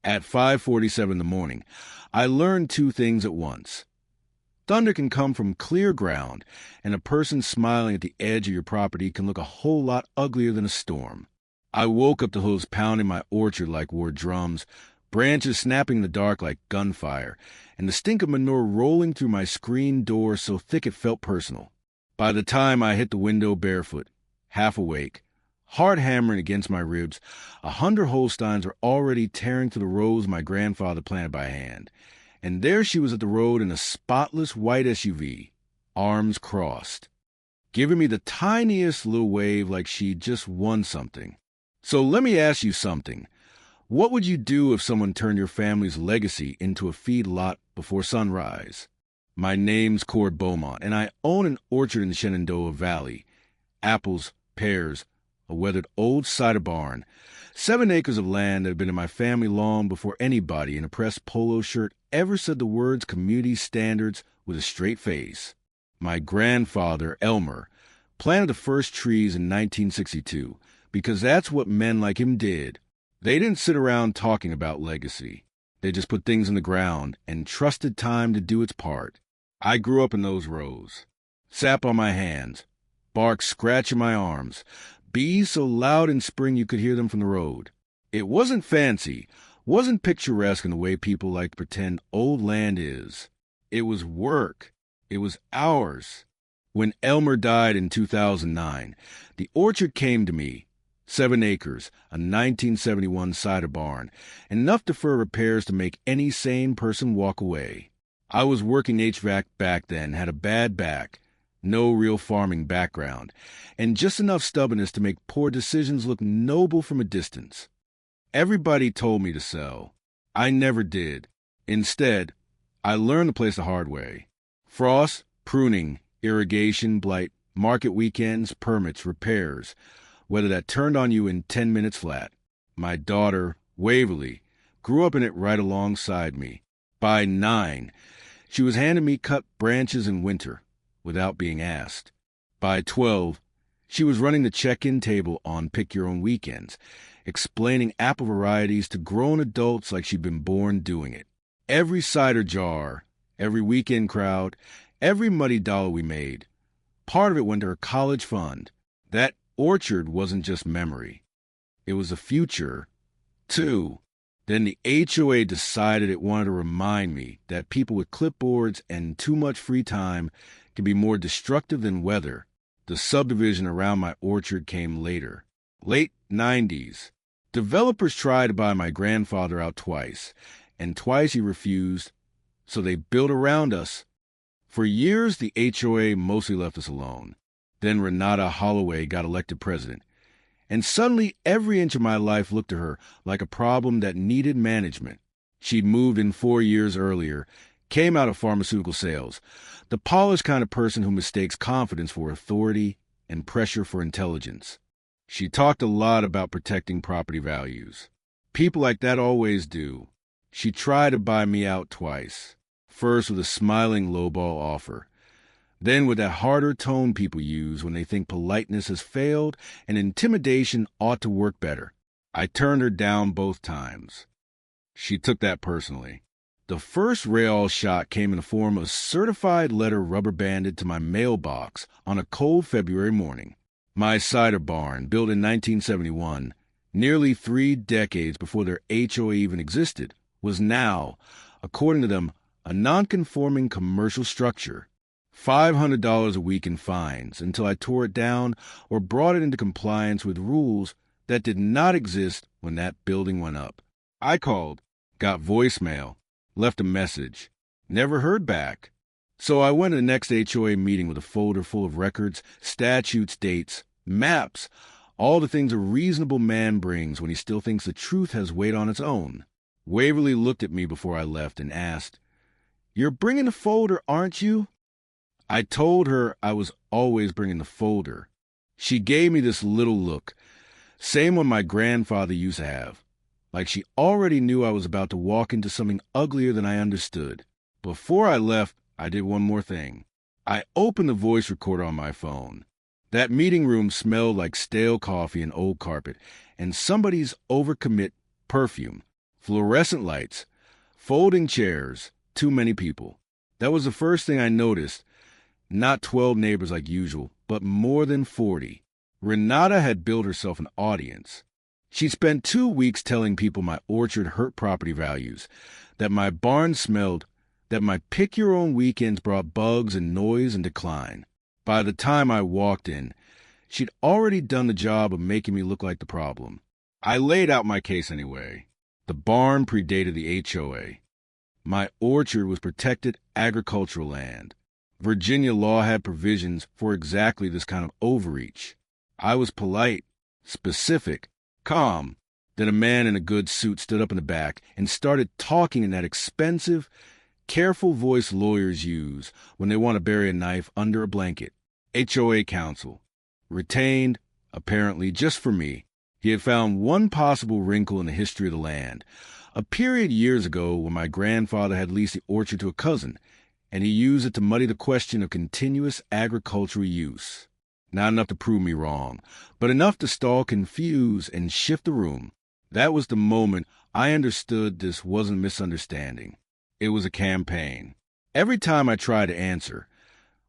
At 5:47 in the morning, I learned two things at once. Thunder can come from clear ground, and a person smiling at the edge of your property can look a whole lot uglier than a storm. I woke up to hooves pounding my orchard like war drums, branches snapping in the dark like gunfire, and the stink of manure rolling through my screen door so thick it felt personal. By the time I hit the window barefoot, half awake, heart hammering against my ribs, 100 Holsteins were already tearing through the rows my grandfather planted by hand. And there she was at the road in a spotless white SUV, arms crossed, giving me the tiniest little wave like she'd just won something. So let me ask you something. What would you do if someone turned your family's legacy into a feed lot before sunrise? My name's Cord Beaumont, and I own an orchard in the Shenandoah Valley. Apples, pears, a weathered old cider barn, 7 acres of land that had been in my family long before anybody in a pressed polo shirt ever said the words community standards with a straight face. My grandfather, Elmer, planted the first trees in 1962 because that's what men like him did. They didn't sit around talking about legacy. They just put things in the ground and trusted time to do its part. I grew up in those rows. Sap on my hands, bark scratching my arms, bees so loud in spring you could hear them from the road. It wasn't fancy, wasn't picturesque in the way people like to pretend old land is. It was work. It was ours. When Elmer died in 2009, the orchard came to me. 7 acres, a 1971 cider barn, enough to defer repairs to make any sane person walk away. I was working HVAC back then, had a bad back, no real farming background, and just enough stubbornness to make poor decisions look noble from a distance. Everybody told me to sell. I never did. Instead, I learned the place the hard way. Frost, pruning, irrigation, blight, market weekends, permits, repairs, whether that turned on you in 10 minutes flat. My daughter, Waverly, grew up in it right alongside me. By 9, she was handing me cut branches in winter, without being asked. By 12, she was running the check-in table on pick-your-own weekends, explaining apple varieties to grown adults like she'd been born doing it. Every cider jar, every weekend crowd, every muddy dollar we made, part of it went to her college fund. That orchard wasn't just memory. It was a future, too. Then the HOA decided it wanted to remind me that people with clipboards and too much free time can be more destructive than weather. The subdivision around my orchard came later. Late 90s. Developers tried to buy my grandfather out twice, and twice he refused, so they built around us. For years, the HOA mostly left us alone. Then Renata Holloway got elected president, and suddenly every inch of my life looked to her like a problem that needed management. She'd moved in 4 years earlier, came out of pharmaceutical sales, the polished kind of person who mistakes confidence for authority and pressure for intelligence. She talked a lot about protecting property values. People like that always do. She tried to buy me out twice, first with a smiling lowball offer, then with that harder tone people use when they think politeness has failed and intimidation ought to work better. I turned her down both times. She took that personally. The first rail shot came in the form of a certified letter rubber banded to my mailbox on a cold February morning. My cider barn, built in 1971, nearly 3 decades before their HOA even existed, was now, according to them, a non-conforming commercial structure. $500 a week in fines until I tore it down or brought it into compliance with rules that did not exist when that building went up. I called, got voicemail, left a message, never heard back. So I went to the next HOA meeting with a folder full of records, statutes, dates, maps, all the things a reasonable man brings when he still thinks the truth has weight on its own. Waverly looked at me before I left and asked, "You're bringing the folder, aren't you?" I told her I was always bringing the folder. She gave me this little look, same one my grandfather used to have, like she already knew I was about to walk into something uglier than I understood. Before I left, I did one more thing. I opened the voice recorder on my phone. That meeting room smelled like stale coffee and old carpet, and somebody's overcommit perfume. Fluorescent lights, folding chairs, too many people. That was the first thing I noticed. Not 12 neighbors like usual, but more than 40. Renata had built herself an audience. She spent 2 weeks telling people my orchard hurt property values, that my barn smelled, that my pick-your-own weekends brought bugs and noise and decline. By the time I walked in, she'd already done the job of making me look like the problem. I laid out my case anyway. The barn predated the HOA. My orchard was protected agricultural land. Virginia law had provisions for exactly this kind of overreach. I was polite, specific, calm. Then a man in a good suit stood up in the back and started talking in that expensive, careful voice lawyers use when they want to bury a knife under a blanket. HOA counsel. Retained, apparently, just for me. He had found one possible wrinkle in the history of the land. A period years ago when my grandfather had leased the orchard to a cousin, and he used it to muddy the question of continuous agricultural use. Not enough to prove me wrong, but enough to stall, confuse, and shift the room. That was the moment I understood this wasn't a misunderstanding. It was a campaign. Every time I tried to answer,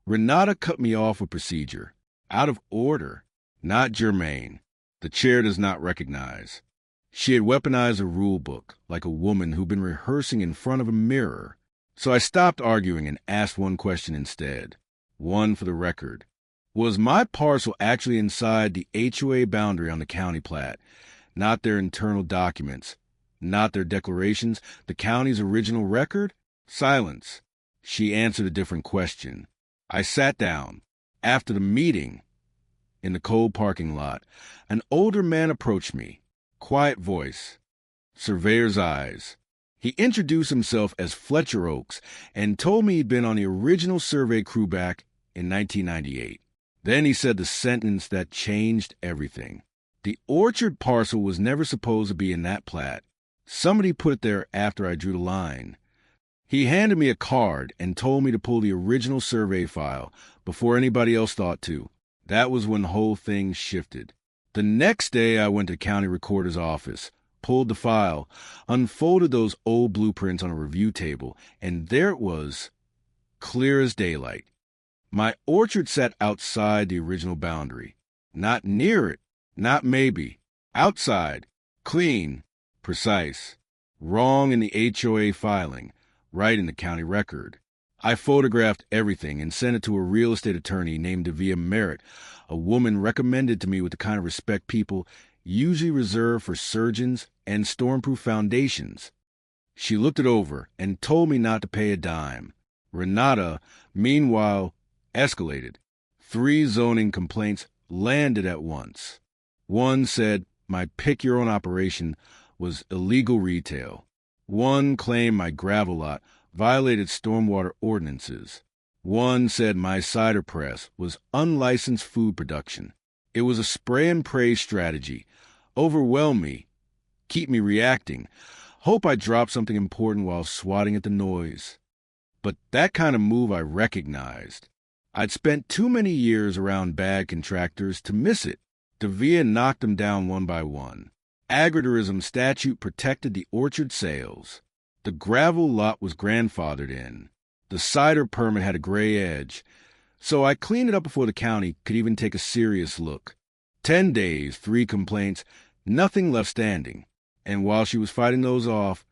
Renata cut me off with procedure. Out of order, not germane. The chair does not recognize. She had weaponized a rule book like a woman who'd been rehearsing in front of a mirror. So I stopped arguing and asked one question instead. One for the record. Was my parcel actually inside the HOA boundary on the county plat? Not their internal documents, not their declarations, the county's original record? Silence. She answered a different question. I sat down. After the meeting, in the cold parking lot, an older man approached me. Quiet voice. Surveyor's eyes. He introduced himself as Fletcher Oaks and told me he'd been on the original survey crew back in 1998. Then he said the sentence that changed everything. The orchard parcel was never supposed to be in that plat. Somebody put it there after I drew the line. He handed me a card and told me to pull the original survey file before anybody else thought to. That was when the whole thing shifted. The next day I went to the county recorder's office, pulled the file, unfolded those old blueprints on a review table, and there it was, clear as daylight. My orchard sat outside the original boundary. Not near it, not maybe. Outside, clean, precise. Wrong in the HOA filing, right in the county record. I photographed everything and sent it to a real estate attorney named Davia Merritt, a woman recommended to me with the kind of respect people usually reserve for surgeons and stormproof foundations. She looked it over and told me not to pay a dime. Renata, meanwhile, escalated. 3 zoning complaints landed at once. One said my pick-your-own operation was illegal retail. One claimed my gravel lot violated stormwater ordinances. One said my cider press was unlicensed food production. It was a spray and pray strategy. Overwhelm me, keep me reacting, hope I drop something important while swatting at the noise. But that kind of move I recognized. I'd spent too many years around bad contractors to miss it. Davia knocked them down one by one. Agritourism statute protected the orchard sales. The gravel lot was grandfathered in. The cider permit had a gray edge. So I cleaned it up before the county could even take a serious look. 10 days, 3 complaints, nothing left standing. And while she was fighting those off,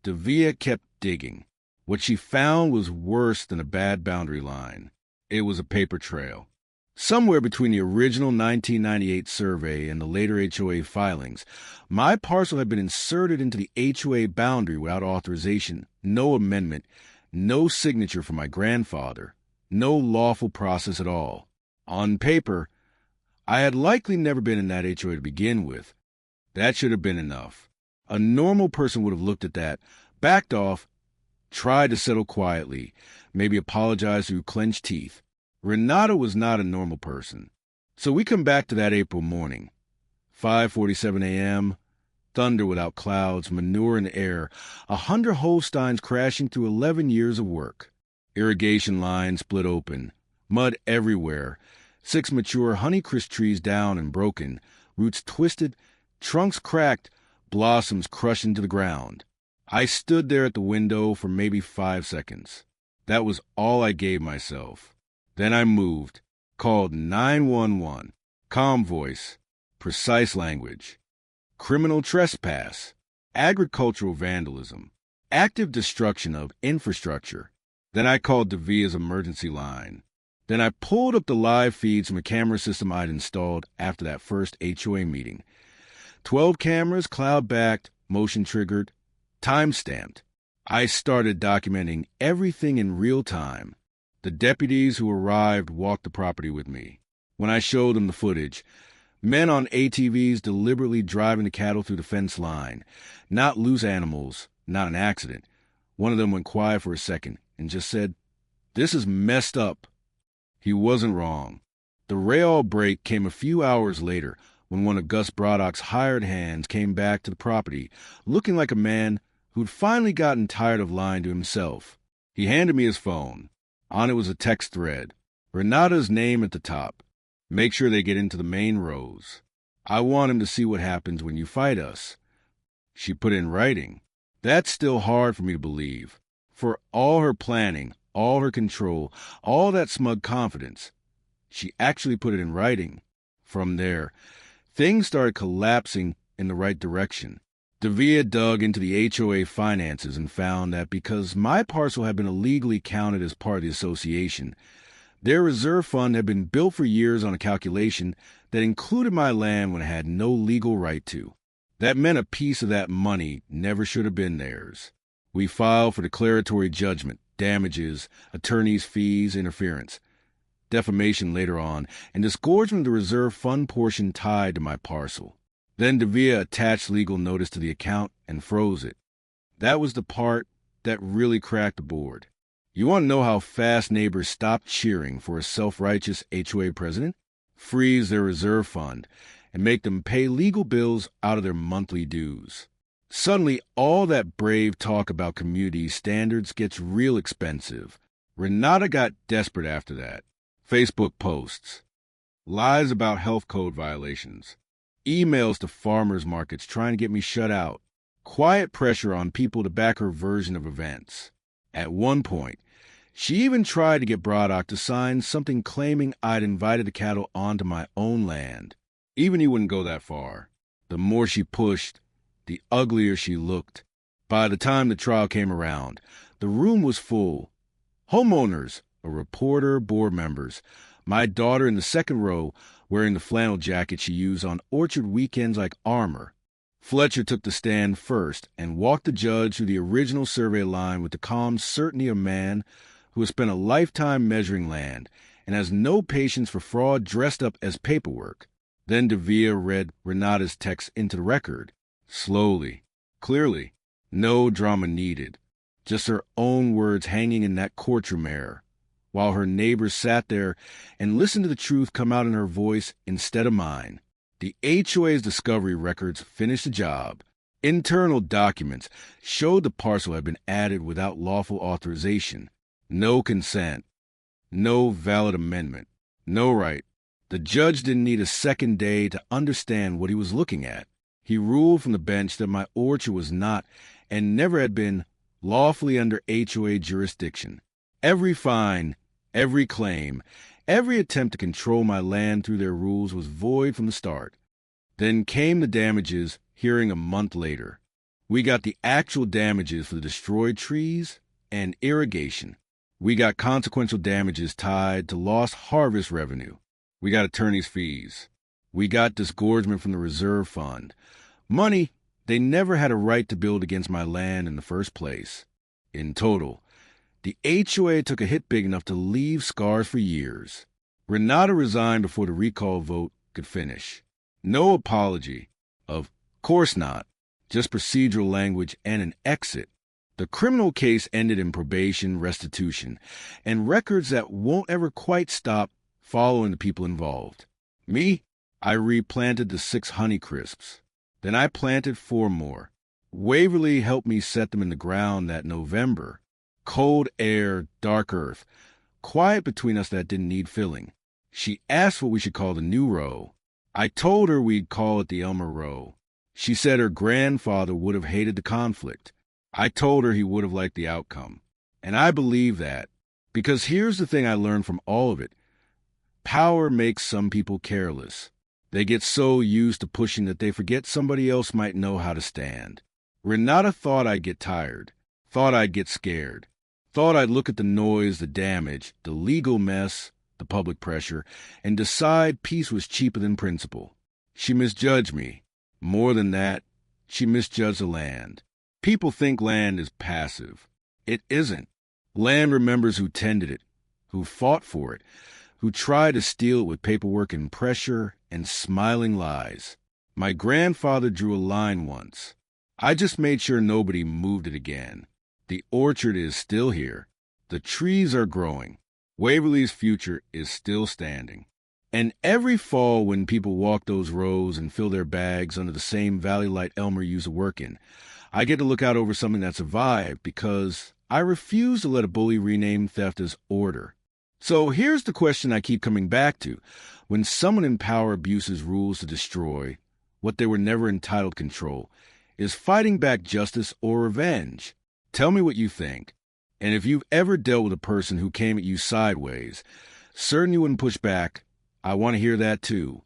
Davia kept digging. What she found was worse than a bad boundary line. It was a paper trail. Somewhere between the original 1998 survey and the later HOA filings, my parcel had been inserted into the HOA boundary without authorization, no amendment, no signature from my grandfather, no lawful process at all. On paper, I had likely never been in that HOA to begin with. That should have been enough. A normal person would have looked at that, backed off, tried to settle quietly, maybe apologize through clenched teeth. Renata was not a normal person. So we come back to that April morning. 5:47 a.m., thunder without clouds, manure in the air, 100 Holsteins crashing through 11 years of work. Irrigation lines split open, mud everywhere, 6 mature Honeycrisp trees down and broken, roots twisted, trunks cracked, blossoms crushed into the ground. I stood there at the window for maybe 5 seconds. That was all I gave myself. Then I moved, called 911, calm voice, precise language, criminal trespass, agricultural vandalism, active destruction of infrastructure. Then I called Davia's emergency line. Then I pulled up the live feeds from a camera system I'd installed after that first HOA meeting. 12 cameras, cloud-backed, motion-triggered, time-stamped. I started documenting everything in real time. The deputies who arrived walked the property with me. When I showed them the footage, men on ATVs deliberately driving the cattle through the fence line. Not loose animals, not an accident. One of them went quiet for a second and just said, "This is messed up." He wasn't wrong. The rail break came a few hours later when one of Gus Braddock's hired hands came back to the property, looking like a man who'd finally gotten tired of lying to himself. He handed me his phone. On it was a text thread. Renata's name at the top. Make sure they get into the main rows. I want him to see what happens when you fight us. She put it in writing. That's still hard for me to believe. For all her planning, all her control, all that smug confidence, she actually put it in writing. From there, things started collapsing in the right direction. Davia dug into the HOA finances and found that because my parcel had been illegally counted as part of the association, their reserve fund had been built for years on a calculation that included my land when it had no legal right to. That meant a piece of that money never should have been theirs. We filed for declaratory judgment, damages, attorney's fees, interference, defamation later on, and disgorgement of the reserve fund portion tied to my parcel. Then Davia attached legal notice to the account and froze it. That was the part that really cracked the board. You want to know how fast neighbors stopped cheering for a self-righteous HOA president? Freeze their reserve fund and make them pay legal bills out of their monthly dues. Suddenly, all that brave talk about community standards gets real expensive. Renata got desperate after that. Facebook posts, lies about health code violations, emails to farmers markets trying to get me shut out, quiet pressure on people to back her version of events. At one point, she even tried to get Braddock to sign something claiming I'd invited the cattle onto my own land. Even he wouldn't go that far. The more she pushed, the uglier she looked. By the time the trial came around, the room was full. Homeowners, a reporter, board members, my daughter in the second row wearing the flannel jacket she used on orchard weekends like armor. Fletcher took the stand first and walked the judge through the original survey line with the calm certainty of a man who has spent a lifetime measuring land and has no patience for fraud dressed up as paperwork. Then Davia read Renata's text into the record. Slowly, clearly, no drama needed, just her own words hanging in that courtroom air, while her neighbors sat there and listened to the truth come out in her voice instead of mine. The HOA's discovery records finished the job. Internal documents showed the parcel had been added without lawful authorization. No consent. No valid amendment. No right. The judge didn't need a second day to understand what he was looking at. He ruled from the bench that my orchard was not, and never had been, lawfully under HOA jurisdiction. Every fine, every claim, every attempt to control my land through their rules was void from the start. Then came the damages, hearing a month later. We got the actual damages for the destroyed trees and irrigation. We got consequential damages tied to lost harvest revenue. We got attorney's fees. We got disgorgement from the reserve fund. Money they never had a right to build against my land in the first place. In total, the HOA took a hit big enough to leave scars for years. Renata resigned before the recall vote could finish. No apology. Of course not. Just procedural language and an exit. The criminal case ended in probation, restitution, and records that won't ever quite stop following the people involved. Me? I replanted the 6 Honeycrisps. Then I planted 4 more. Waverly helped me set them in the ground that November. Cold air, dark earth. Quiet between us that didn't need filling. She asked what we should call the new row. I told her we'd call it the Elmer Row. She said her grandfather would have hated the conflict. I told her he would have liked the outcome. And I believe that. Because here's the thing I learned from all of it. Power makes some people careless. They get so used to pushing that they forget somebody else might know how to stand. Renata thought I'd get tired, thought I'd get scared, thought I'd look at the noise, the damage, the legal mess, the public pressure, and decide peace was cheaper than principle. She misjudged me. More than that, she misjudged the land. People think land is passive. It isn't. Land remembers who tended it, who fought for it, who tried to steal it with paperwork and pressure and smiling lies. My grandfather drew a line once. I just made sure nobody moved it again. The orchard is still here. The trees are growing. Waverly's future is still standing. And every fall when people walk those rows and fill their bags under the same Valley Light Elmer used to work in, I get to look out over something that survived because I refuse to let a bully rename theft as order. So here's the question I keep coming back to. When someone in power abuses rules to destroy what they were never entitled to control, is fighting back justice or revenge? Tell me what you think. And if you've ever dealt with a person who came at you sideways, certain you wouldn't push back, I want to hear that too.